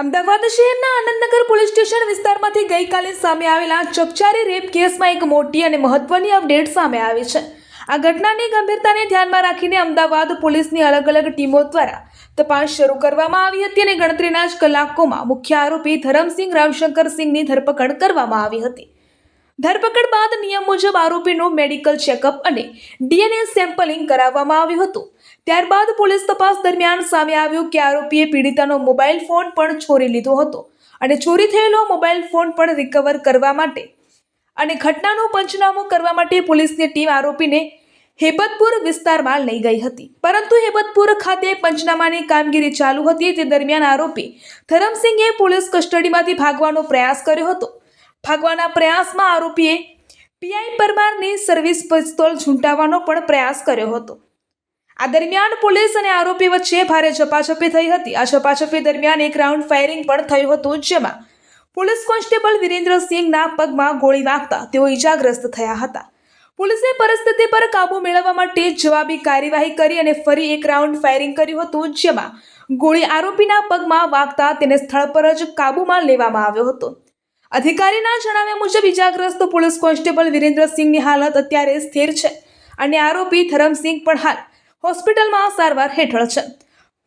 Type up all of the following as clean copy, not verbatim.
અમદાવાદ શહેરના Anandnagar police station વિસ્તારમાંથી ગઈકાલે સામે આવેલા ચકચારી રેપ કેસમાં એક મોટી અને મહત્વની અપડેટ સામે આવી છે। આ ઘટનાની ગંભીરતાને ધ્યાનમાં રાખીને અમદાવાદ પોલીસની અલગ અલગ ટીમો દ્વારા તપાસ શરૂ કરવામાં આવી હતી અને ગણતરીના જ કલાકોમાં મુખ્ય આરોપી ધરમસિંહ રામશંકરસિંહની ધરપકડ કરવામાં આવી હતી। ધરપકડ બાદ નિયમ મુજબ આરોપીનું મેડિકલ ચેકઅપ અને DNA સેમ્પલિંગ કરાવવામાં આવ્યું હતું। ત્યારબાદ પોલીસ તપાસ દરમિયાન સામે આવ્યું કે આરોપીએ પીડિતાનો મોબાઈલ ફોન પણ ચોરી લીધો હતો અને ચોરી થયેલો મોબાઈલ ફોન પણ રિકવર કરવા માટે અને ઘટનાનું પંચનામું કરવા માટે પોલીસની ટીમ આરોપીને હેબતપુર વિસ્તારમાં લઈ ગઈ હતી, પરંતુ હેબતપુર ખાતે પંચનામાની કામગીરી ચાલુ હતી તે દરમિયાન આરોપી ધરમસિંહે પોલીસ કસ્ટડીમાંથી ભાગવાનો પ્રયાસ કર્યો હતો। ભાગવાના પ્રયાસમાં આરોપીએ પીઆઈ પરમારની સર્વિસ પિસ્તોલ ઝૂંટાવવાનો પણ પ્રયાસ કર્યો હતો। આ દરમિયાન પોલીસ અને આરોપી વચ્ચે ભારે ઝપાઝપી થઈ હતી। આ ઝપાઝપી દરમિયાન એક રાઉન્ડ ફાયરિંગ પણ થયું હતું, જેમાં પોલીસ કોન્સ્ટેબલ વિરેન્દ્રસિંહના પગમાં ગોળી વાગતા તેઓ ઈજાગ્રસ્ત થયા હતા। પોલીસે પરિસ્થિતિ પર કાબુ મેળવવા માટે જવાબી કાર્યવાહી કરી અને ફરી એક રાઉન્ડ ફાયરિંગ કર્યું હતું, જેમાં ગોળી આરોપીના પગમાં વાગતા તેને સ્થળ પર જ કાબૂમાં લેવામાં આવ્યો હતો। અધિકારીના જણાવ્યા મુજબ ઈજાગ્રસ્ત પોલીસ કોન્સ્ટેબલ વિરેન્દ્રસિંહની હાલત અત્યારે સ્થિર છે અને આરોપી ધરમસિંહ પણ હાલ હોસ્પિટલમાં સારવાર હેઠળ છે।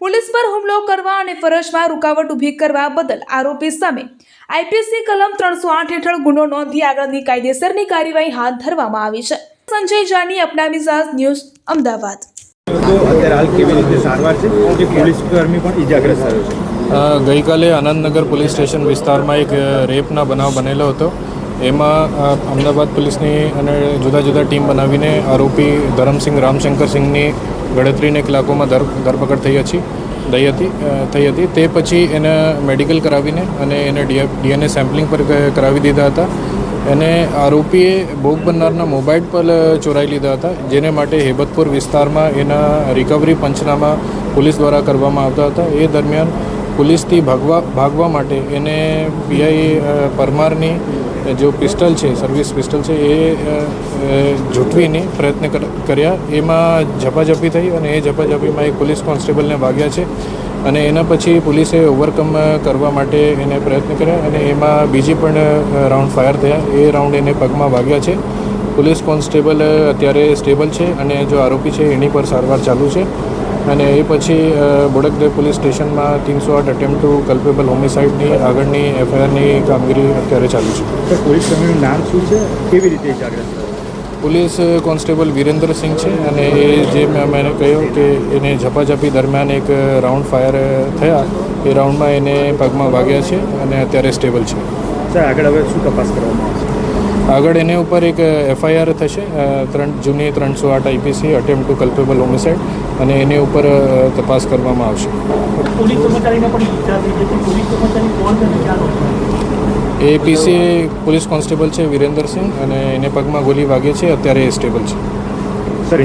પોલીસ પર હુમલો કરવા અને ફરજમાં રૂકાવટ ઊભી કરવા બદલ આરોપી સામે આઈપીસી કલમ 308 હેઠળ ગુનો નોંધી આગળની કાયદેસરની કાર્યવાહી હાથ ધરવામાં આવી છે। સંજય જાની, અપના મિઝાજ ન્યૂઝ, અમદાવાદ। અત્યારે હાલ કેવી રીતે સારવાર છે કે પોલીસ કર્મી પણ ઈજાગ્રસ્ત થયો છે? ગઈકાલે આનંદનગર પોલીસ સ્ટેશન વિસ્તારમાં એક રેપના બનાવ બનેલો હતો। એમાં અમદાવાદ પોલીસની અને જુદા જુદા ટીમ બનાવીને આરોપી ધરમસિંહ રામશંકરસિંહની ગણતરીને કલાકોમાં ધરપકડ થઈ હતી। તે પછી એને મેડિકલ કરાવીને અને એને DNA સેમ્પલિંગ પર કરાવી દીધા હતા। એને આરોપીએ ભોગ બનનારના મોબાઈલ પર ચોરાઈ લીધા હતા, જેને માટે હેબતપુર વિસ્તારમાં એના રિકવરી પંચનામા પોલીસ દ્વારા કરવામાં આવતા હતા। એ દરમિયાન પોલીસથી ભાગવા માટે એને પીઆઈ પરમારની જો પિસ્ટલ છે, સર્વિસ પિસ્ટલ છે, એ ઝૂંટવીને પ્રયત્ન કર્યા। એમાં ઝપાઝપી થઈ અને એ ઝપાઝપીમાં એક પોલીસ કોન્સ્ટેબલને વાગ્યા છે અને એના પછી પોલીસે ઓવરકમ કરવા માટે એને પ્રયત્ન કર્યા અને એમાં બીજી પણ રાઉન્ડ ફાયર થયા। એ રાઉન્ડ એને પગમાં વાગ્યા છે। પોલીસ કોન્સ્ટેબલ અત્યારે સ્ટેબલ છે અને જો આરોપી છે એની પર સારવાર ચાલુ છે અને એ પછી બોડકદેવ પોલીસ સ્ટેશનમાં 308 અટેમ્પ્ટ ટુ કલ્પેબલ હોમિસાઇડની આગળની એફઆઈઆરની કામગીરી અત્યારે ચાલુ છે। પોલીસ કર્મીનું નામ શું છે, કેવી રીતે ઈજાગ્રસ્ત થયો? પોલીસ કોન્સ્ટેબલ વિરેન્દ્રસિંહ છે અને એ જે મેં કહ્યું કે એને ઝપાઝપી દરમિયાન એક રાઉન્ડ ફાયર થયા, એ રાઉન્ડમાં એને પગમાં વાગ્યા છે અને અત્યારે સ્ટેબલ છે। સર, આગળ હવે શું તપાસ કરવામાં આવશે? આગળ એની ઉપર એક એફઆઈઆર થશે, જૂની 308 IPC attempt to culpable homicide, અને એની ઉપર તપાસ કરવામાં આવશે। એ પીસી પોલીસ કોન્સ્ટેબલ છે વિરેન્દ્રસિંહ અને એને પગમાં ગોળી વાગી છે, અત્યારે સ્ટેબલ છે। સર,